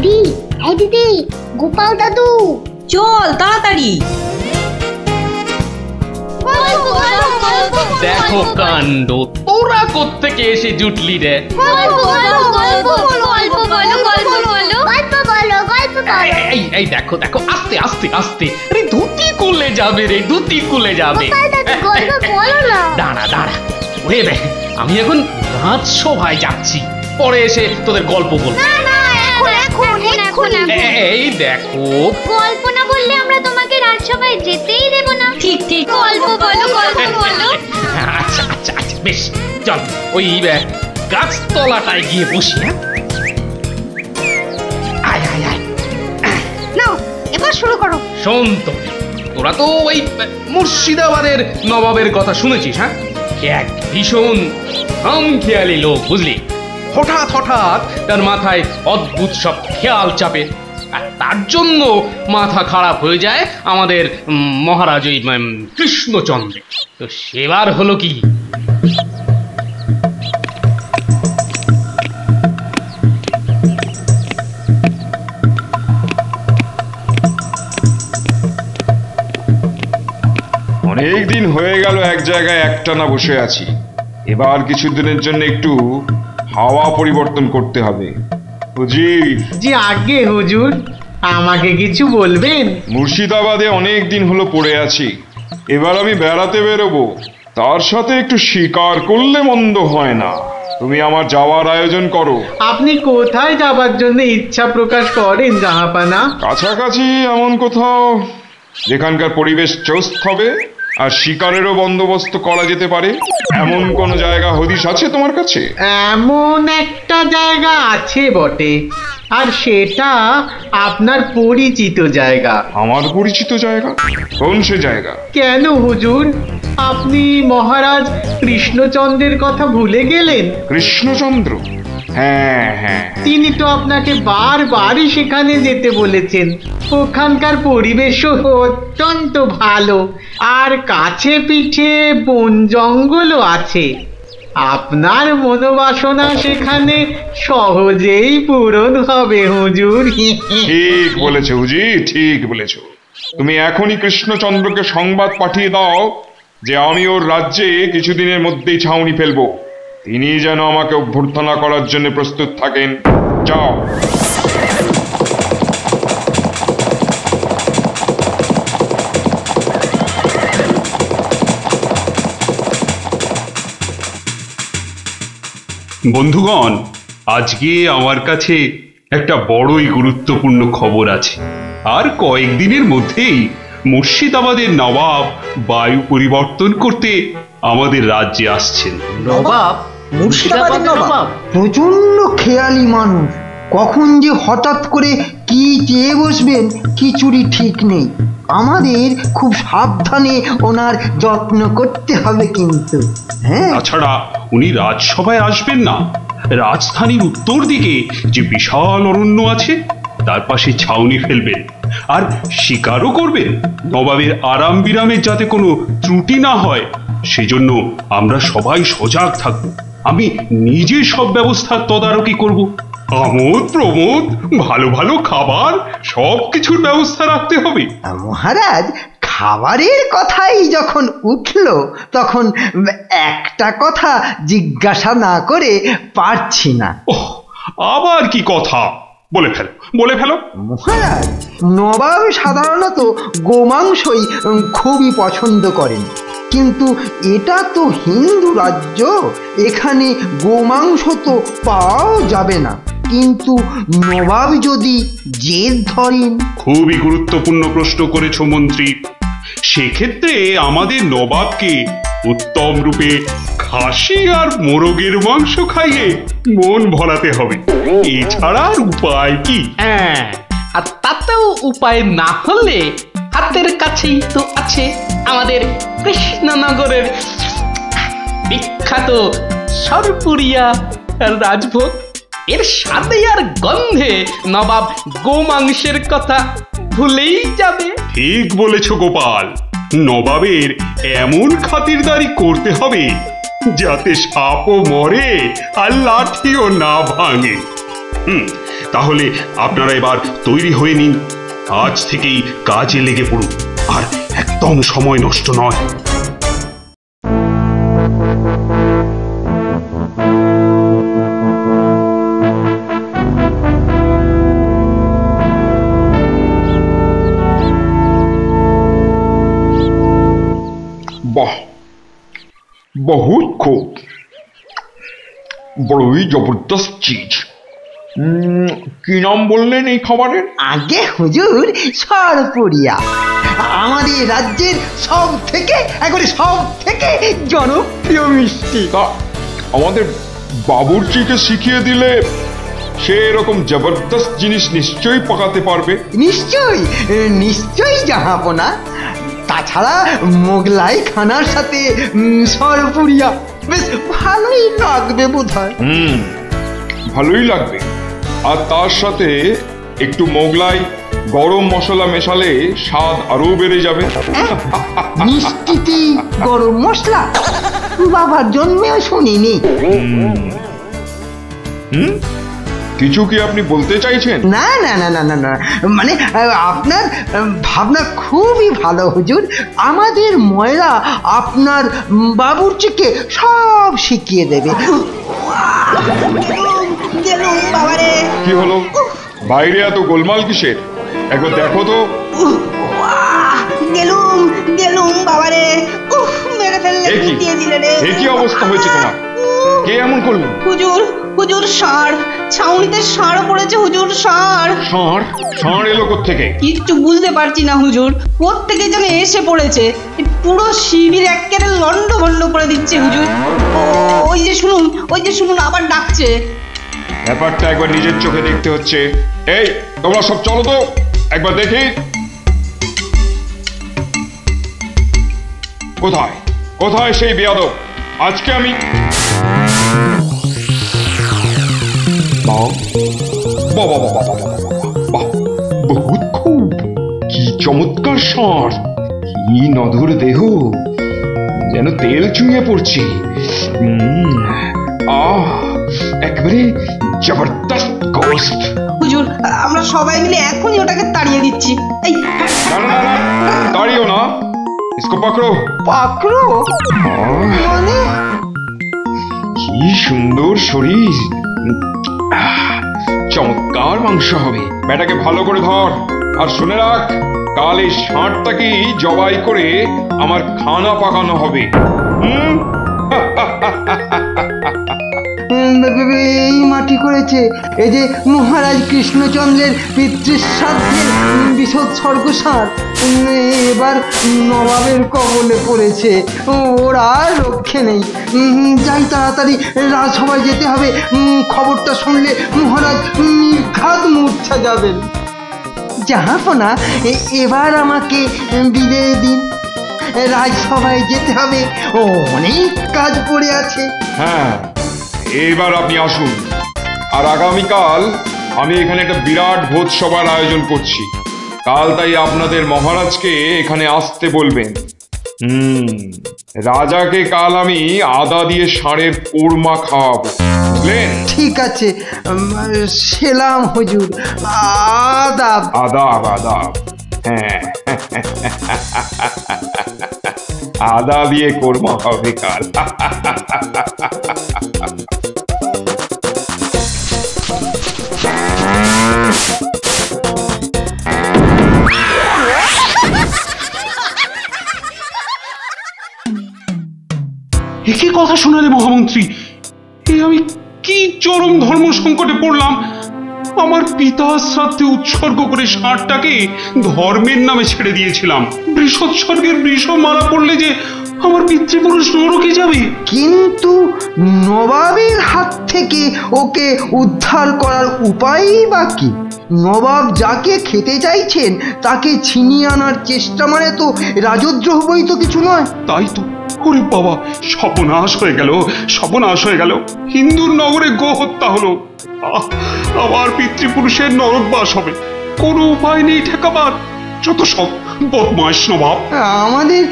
দিদি, এই দিদি, গোপাল দাদু, চল তাড়াতাড়ি। দেখো কাণ্ড, তোরা কোত্থেকে এসে জুটলি রে? এই দেখো দেখো, আস্তে আস্তে আস্তে, আরে ধুতি খুলে যাবে রে, ধুতি খুলে যাবে। দাঁড়া দাঁড়া, ওরে রে, আমি এখন রাজসভায় যাচ্ছি, পরে এসে তোদের গল্প বলবো। এই দেখো, গল্প না বললে আমরা তোমাকে রাজসভায় যেতেই দেব না। ঠিক ঠিক, গল্প বলো, গল্প বলো। আচ্ছা আচ্ছা আচ্ছা, বেশ, চল ওই গাছতলাটায় গিয়ে বসি। আয় আয় আয়, নাও এবার শুরু করো। শোন তো, তোরা তো ওই মুর্শিদাবাদের নবাবের কথা শুনেছিস? হ্যাঁ, এক ভীষণ খামখেয়ালি লোক, বুঝলি। হঠাৎ হঠাৎ তার মাথায় অদ্ভুত সব খেয়াল চাপে, আর তার জন্য মাথা খারাপ হয়ে যায় আমাদের মহারাজ ওই কৃষ্ণচন্দ্র। তো সেবার হলো কি, অনেক দিন হয়ে গেল এক জায়গায় একটানা বসে আছি। এবার কিছুদিনের জন্য একটু হাওয়া পরিবর্তন করতে হবে। হুজুর জি আগে হুজুর, আমাকে কিছু বলবেন? মুর্শিদাবাদে অনেক দিন হলো পড়ে আছি, এবার আমি বেড়াতে বেরোবো, তার সাথে একটু শিকার করলে মন্দ হয় না। তুমি আমার যাওয়ার আয়োজন করো। আপনি কোথায় যাবার জন্য ইচ্ছা প্রকাশ করেন জাহাপানা? কাছাকাছি এমন কোথাও যেখানকার পরিবেশ চৌস্ত হবে আর শিকারেরও বন্দোবস্ত করা যেতে পারে, এমন কোন জায়গা হদিশ আছে তোমার কাছে? এমন একটা জায়গা আছে বটে, আর সেটা আপনার পরিচিত জায়গা। আমার পরিচিত জায়গা? কোন সে জায়গা? কেন হুজুর, আপনি মহারাজ কৃষ্ণচন্দ্রের কথা ভুলে গেলেন? কৃষ্ণচন্দ্র? হ্যাঁ হ্যাঁ, তিনি তো আপনাকে বারবারই সেখানে যেতে বলেছেন। ওখানকার পরিবেশও অত্যন্ত ভালো, আর কাছে পিঠে বন জঙ্গলও আছে। আপনার মনোবাসনা সেখানে সহজেই পূরণ হবে হুজুর। ঠিক বলেছো হুজি, ঠিক বলেছো। তুমি এখনই কৃষ্ণচন্দ্রকে সংবাদ পাঠিয়ে দাও যে আমি ওর রাজ্যে কিছুদিনের মধ্যেই ছাউনি ফেলবো। তিনি যেন আমাকে অভ্যর্থনা করার জন্য প্রস্তুত থাকেন। যাও। বন্ধুগণ, আজকে আমার কাছে একটা বড়ই গুরুত্বপূর্ণ খবর আছে। আর কয়েকদিনের মধ্যেই মুর্শিদাবাদের নবাব বায়ু পরিবর্তন করতে আমাদের রাজ্যে আসছেন। নবাব? মুর্শিদাবাদের নবাব? প্রচন্ড খেয়ালি মানুষ, কখন যে হঠাৎ করে কি চেয়ে বসবেন কিছুরই ঠিক নেই। আমাদের খুব সাবধানে ওনার যত্ন করতে হবে কিন্তু। হ্যাঁ, তাছাড়া উনি রাজসভায় আসবেন না, রাজধানীর উত্তর দিকে যে বিশাল অরণ্য আছে তার পাশে ছাউনি ফেলবেন, আর শিকারও করবেন। নবাবের আরাম বিরামের যাতে কোনো ত্রুটি না হয় সেজন্য আমরা সবাই সজাগ থাকব। আমি নিজে সব ব্যবস্থার তদারকি করব। আমোদ প্রমোদ, ভালো ভালো খাবার, সব কিছুর ব্যবস্থা রাখতে হবে। মহারাজ, খাবারের কথাই যখন উঠল তখন একটা কথা জিজ্ঞাসা না করে পারছি না। ওহ, আবার কি কথা? বলে ফেলো, বলে ফেলো। মহারাজ, নবাব সাধারণত গোমাংসই খুবই পছন্দ করেন, কিন্তু এটা তো হিন্দু রাজ্য, এখানে গোমাংস তো পাওয়াও যাবে না। কিন্তু নবাব যদি জেদ ধরেন। খুবই গুরুত্বপূর্ণ প্রশ্ন করেছো মন্ত্রী। সেক্ষেত্রে আমাদের নবাবকে উত্তম রূপে খাসি আর মোরগের মাংস খাইয়ে মন ভরাতে হবে। এছাড়া আর উপায় কি? হ্যাঁ, আর তাতেও উপায় না হলে হাতের কাছেই তো আছে আমাদের কৃষ্ণনগরের বিখ্যাত সরপুরিয়া রাজভোগ। এর সাথে আর গন্ধে নবাব গোমাংসের কথা ভুলেই যাবে। ঠিক বলেছো গোপাল, নবাবের এমন খাতিরদারি করতে হবে যাতে সাপও মরে আর লাঠিও না ভাঙে। তাহলে আপনারা এবার তৈরি হয়ে নিন, আজ থেকেই কাজে লেগে পড়ুন, আর একদম সময় নষ্ট নয়। বাহ, বহুত খুব, বড়ই জবরদস্ত চিজ। কি নাম বললেন এই খাবারের? আগে হুজুর সরপুরিয়া, আমাদের রাজ্যের সব থেকে জনপ্রিয় মিষ্টি। তা আমাদের বাবুর্চিকে শিখিয়ে দিলে সে এরকম জবরদস্ত জিনিস নিশ্চয়ই পাকাতে পারবে। নিশ্চয়ই জাহাপনা। তাছাড়া মোগলাই খানার সাথে সরপুরিয়া বেশ ভালোই লাগবে বোধহয়। ভালোই লাগবে, আর তার সাথে একটু মোগলাই গরম মশলা মেশালে স্বাদ আরো বেড়ে যাবে। মিষ্টিতে গরম মশলা বাবার জন্মেও শুনিনি। কিছু কি আপনি বলতে চাইছেন? না না না না না না, মানে আপনার ভাবনা খুবই ভালো হুজুর। আমাদের ময়রা আপনার বাবুর্চিকে সব শিখিয়ে দেবে। কি হলো, বাইরে এত গোলমাল কিসের? একবার দেখো তো। কি অবস্থা হয়েছে তোমার? কে এমন করলো? হুজুর ষাঁড়, ছাউনিতে ষাঁড় পড়েছে হুজুর। ষাঁড় এলো কোত্থেকে? কিচ্ছু বুঝতে পারছি না হুজুর, কোত্থেকে যেন এসে পড়েছে, পুরো শিবির একেবারে লন্ডভন্ড করে দিচ্ছে হুজুর। ওই যে শুনুন আবার ডাকছে। ব্যাপারটা একবার নিজের চোখে দেখতে হচ্ছে। এই তোমরা সব চলো তো একবার দেখি। কোথায় সেই বেয়াদব? আজকে আমি বহুত খুব, কি চমৎকার ষাঁড়, কি নধর দেহ, যেন তেল চুইয়ে পড়ছে। একেবারে জবরদস্ত গোস্ত। হুজুর আমরা সবাই মিলে এখনই ওটাকে তাড়িয়ে দিচ্ছি। এই না, তাড়িও না, इसको पकड़ो। মানে কি সুন্দর শরীর, চমৎকার মাংস হবে। বেটাকে ভালো করে ধর, আর শুনে রাখ, কাল এই ষাঁড়টাকেই জবাই করে আমার খানা পাকানো হবে। এই মাটি করেছে, এই যে মহারাজ কৃষ্ণচন্দ্রের পিতৃশ্রাদ্ধের বিসৎসর্গ সার এবার নবাবের কবলে পড়েছে। ওর আর রক্ষে নেই। যাই তাড়াতাড়ি রাজসভায় যেতে হবে। খবরটা শুনলে মহারাজ নির্ঘাত মূর্ছা যাবেন। জাহাপনা, এবার আমাকে বিদায় দিন, রাজসভায় যেতে হবে, অনেক কাজ পড়ে আছে। হ্যাঁ, এবার আপনি আসুন। আর আগামীকাল আমি এখানে একটা বিরাট ভোজসভার আয়োজন করছি। কাল তাই আপনাদের মহারাজকে এখানে আসতে বলবেন। রাজাকে কাল আমি আদা দিয়ে ষাঁড়ের কোরমা খাওয়াবো, বুঝলেন? ঠিক আছে, সেলাম হুজুর। আদাব। হ্যাঁ, আদা দিয়ে কোরমা হবে কাল। একই কথা শোনালে মহামন্ত্রী, আমি কি চরম ধর্ম সংকটে পড়লাম। আমার পিতা শ্রাদ্ধে উৎসর্গ করে ষাঁড়টাকে ধর্মের নামে ছেড়ে দিয়েছিলাম। বৃষৎসর্গের বৃষ মারা পড়লে যে আমার পিতৃপুরুষ নরকে যাবে। কিন্তু নবাবের হাত থেকে ওকে উদ্ধার করার উপায়ই বা কি? নবাব যাকে খেতে চাইছেন তাকে ছিনিয়ে আনার চেষ্টা মানে তো রাজদ্রোহ বই তো কিছু নয়। তাই তো। ওরে বাবা, সর্বনাশ হয়ে গেল। হিন্দুর নগরে গো হত্যা হলো। আবার পিতৃপুরুষের নরকবাস হবে। কোনো উপায় নেই ঠেকাবার। যত সব বদমাইশ নবাব। আমাদের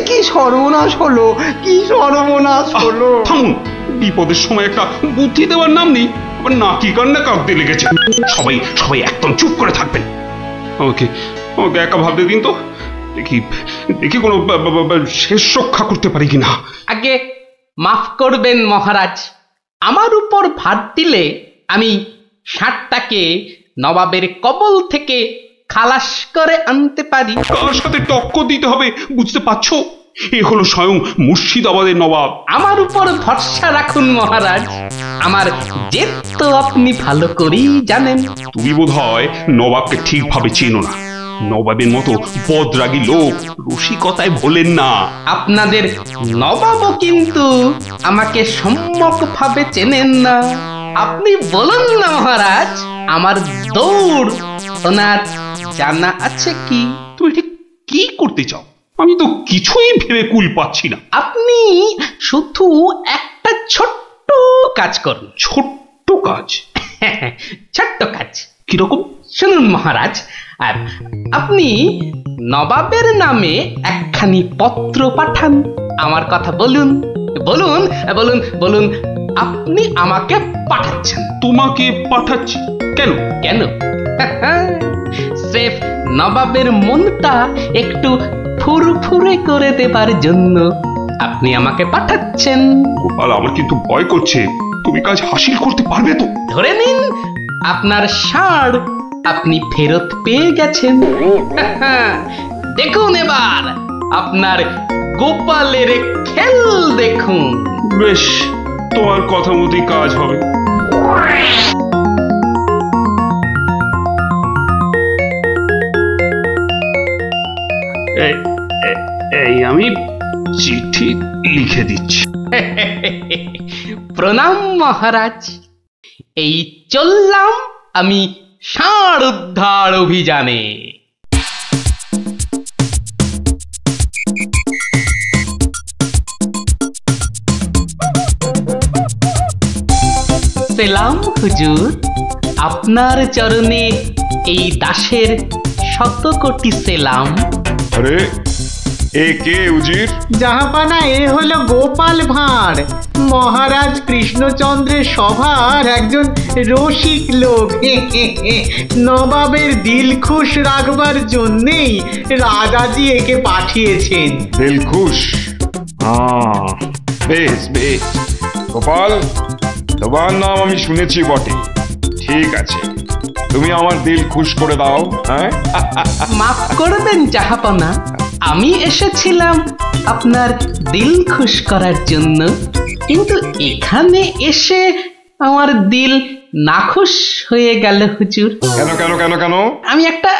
কি সর্বনাশ হলো! থামুন, বিপদের সময় একটা বুদ্ধি দেওয়ার নাম নেই। আবার নাকি কান্না কাঁদতে লেগেছে। সবাই সবাই একদম চুপ করে থাকবেন। আমাকে আমাকে একা ভাবতে দিন তো, দেখি দেখি কোনো শেষ রক্ষা করতে পারি কিনা। আগে মাফ করবেন মহারাজ, আমার উপর ভার দিলে আমি ষাঁড়টাকে নবাবের কবল থেকে খালাস করে আনতে পারি। কার সাথে টক্কর দিতে হবে বুঝতে পারছো? এ হলো স্বয়ং মুর্শিদাবাদের নবাব। আমার উপর ভরসা রাখুন মহারাজ, আমার জেদ তো আপনি ভালো করেই জানেন। তুমি বোধহয় নবাবকে ঠিকভাবে চেনো না। নবাবের মতো বদরাগী লোক রসিকতায় ভোলেন না। আপনাদের নবাবও কিন্তু আমাকে সম্যকভাবে চেনেন না। আপনি বলুন না মহারাজ, আমার দৌড় ওনার জানা আছে কি? তুমি ঠিক কি করতে চাও? আমি তো কিছুই ভেবে কুল পাচ্ছি না। আপনি শুধু একটা ছোট্ট কাজ করুন। ছোট্ট কাজ? ছোট্ট কাজ কিরকম? শুনুন মহারাজ, আর আপনি নবাবের নামে একখানি পত্র পাঠান। আমার কথা বলুন বলুন বলুন বলুন, আপনি আমাকে পাঠাচ্ছেন। তোমাকে পাঠাচ্ছি? কেন কেন? স্রেফ নবাবের মনটা একটু ফুরফুরে করে দেবার জন্য আপনি আমাকে পাঠাচ্ছেন। গোপাল, আমার কিন্তু ভয় করছে। তুমি কাজ হাসিল করতে পারবে তো? ধরে নিন আপনার ষাঁড় আপনি ফেরত পেয়ে গেছেন। দেখুন এবার আপনার গোপালের খেল দেখুন। বেশ, তোমার কথা মতোই কাজ হবে। এই আমি চিঠি লিখে দিচ্ছি। প্রণাম মহারাজ, এই চললাম আমি ষাঁড় উদ্ধার অভিযানে। সেলাম হুজুর, আপনার চরণে এই দাসের শত কোটি সেলাম। আরে এ কে উজির? জাহাপানা, এ হলো গোপাল ভাঁড়, মহারাজ কৃষ্ণচন্দ্রের সভার একজন রসিক লোক। নবাবের দিল খুশ রাখবার জন্যেই রাজাজি একে পাঠিয়েছেন। দিলখুশ? বেশ বেশ। গোপাল, তোমার নাম আমি শুনেছি বটে। ঠিক আছে, তুমি আমার দিল খুশ করে দাও। হ্যাঁ, মাফ করবেন জাহাপনা, আমি এসেছিলাম আপনার দিল খুশ করার জন্য, কিন্তু এখানে এসে আমার দিল নাখুশ হয়ে গেল হুজুর। কেন কেন কেন কেন? আমি একটা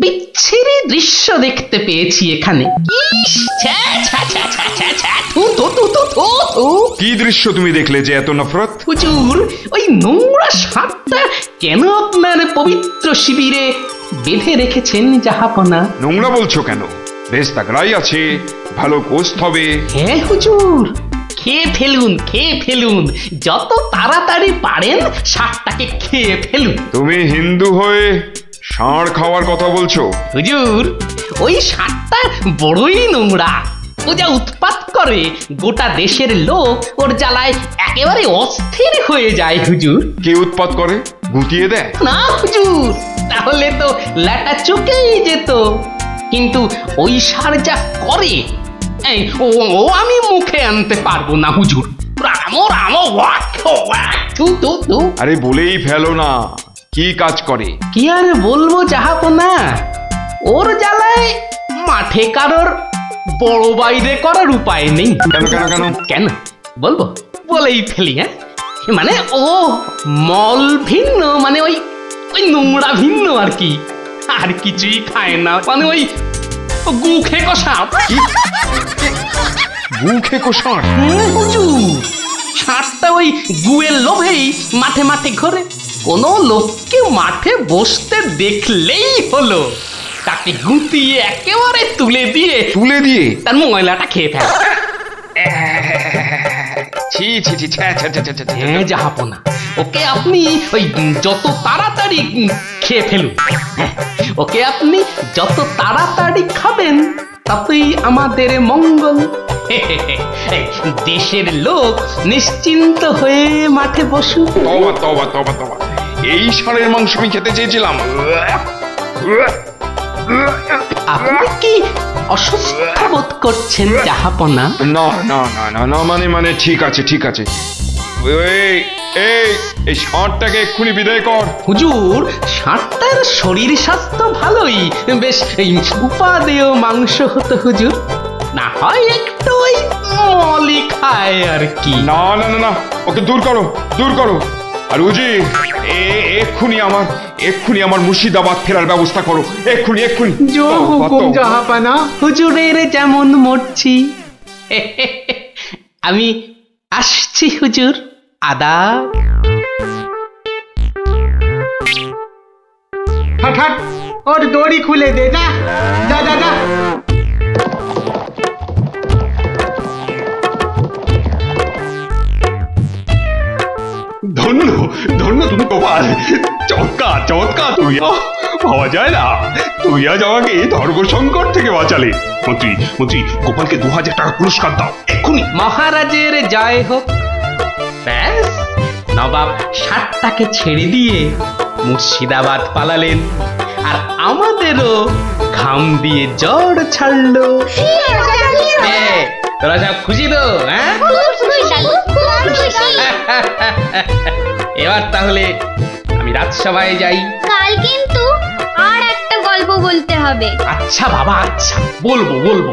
বিচ্ছিরি দৃশ্য দেখতে পেয়েছি এখানে। ইস, ছ্যা, ছ্যা, ছ্যা, ছ্যা, ছ্যা, ছ্যা, থু, থু, থু, থু, থু, থু। কি দৃশ্য তুমি দেখলে যে এত নফরত? হুজুর, ওই নোংরা ষাঁড়টা কেন আপনার পবিত্র শিবিরে বেঁধে রেখেছেন জাহাপনা? নোংরা বলছো কেন? বেশ তাগড়াই আছে, ভালো গোস্ত হবে। হ্যাঁ হুজুর, খেয়ে ফেলুন, খেয়ে ফেলুন, যত তাড়াতাড়ি পারেন ষাঁড়টাকে খেয়ে ফেলুন। তুমি হিন্দু হয়ে ষাঁড় খাওয়ার কথা বলছো? হুজুর, ওই ষাঁড়টা বড়ই নোংরা। ও যা উৎপাত করে, গোটা দেশের লোক ওর জ্বালায় একেবারে অস্থির হয়ে যায় হুজুর। কে উৎপাত করে? গুটিয়ে দেয়? না হুজুর, তাহলে তো ল্যাটা চুকেই যেত। কিন্তু ওই ষাঁড় যা করে, এই ও আমি মুখে আনতে পারবো না হুজুর। রামো রামো ওয়াক ওয়াক, থু থু থু। আরে বলেই ফেলো না, কি কাজ করে? কি আর বলবো জাহাপনা, ওর জ্বালায় মাঠে কারোর বড় বাইরে করার উপায় নেই। কেন কেন কেন? কেন বলবো? বলেই ফেলি। হ্যাঁ, মানে ও মল ভিন্ন, মানে ওই ওই নোংরা ভিন্ন আর কি, আর কিছুই খায় না। মানে ওই গু খেকো ষাঁড়। গু খেকো ষাঁড়? হুজুর, ষাঁড়টা ওই গুয়ের লোভেই মাঠে মাঠে ঘোরে। কোনো লোককে মাঠে বসতে দেখলেই হলো তাকে গুটিয়ে একেবারে তুলে দিয়ে তার ময়লাটা খেয়ে ফেলে। ছি ছি ছি, ছ্যা, ছ্যা, ছ্যা, ছ্যা, ছ্যা, ছ্যা। হ্যাঁ জাহাপনা, ওকে আপনি ওই যত তাড়াতাড়ি খেয়ে ফেলুন। হ্যাঁ, ওকে আপনি যত তাড়াতাড়ি খাবেন ততই আমাদের মঙ্গল। এই, দেশের লোক নিশ্চিন্ত হয়ে মাঠে বসুক। তবা তবা তবা তবা, এই ষাঁড়ের মাংস আমি খেতে চেয়েছিলাম। আপনি কি অসুস্থ বোধ করছেন জাহাপনা? না না না না না, মানে ঠিক আছে ঠিক আছে। এই এই এই ষাঁড়টাকে এক্ষুনি বিদায় কর। হুজুর, ষাঁড়টার শরীর স্বাস্থ্য ভালোই, বেশ এই উপাদেয় মাংস হতো হুজুর। না হয় একটু ওই মলি খায় আর কি। না না না না, ওকে দূর করো দূর করো। আর উজি, এক্ষুনি আমার মুর্শিদাবাদ ফেরার ব্যবস্থা করো, এক্ষুনি এক্ষুনি। জো হুকুম জাহাপানা। হুজুরের যেমন মরছি। আমি আসছি হুজুর, আদাব। হাট হাট, ওর দড়ি খুলে দে, যা যা যা যা। ধন্য ধন্য তুমি গোপাল, চমৎকার চমৎকার। তুই ভাবা যায় না, তুই আজ আমাকে ধর্ম সংকট থেকে বাঁচালে। মন্ত্রী মন্ত্রী, গোপালকে 2000 টাকা পুরস্কার দাও এক্ষুনি। মহারাজের জয় হোক। ব্যাস, নবাব ষাটটাকে ছেড়ে দিয়ে মুর্শিদাবাদ পালালেন, আর আমাদেরও ঘাম দিয়ে জ্বর ছাড়লো। তোরা সব খুশি তো? হ্যাঁ, এবার তাহলে আমি রাজসভায় যাই। কাল কিন্তু আর একটা গল্প বলতে হবে। আচ্ছা বাবা, আচ্ছা, বলবো বলবো।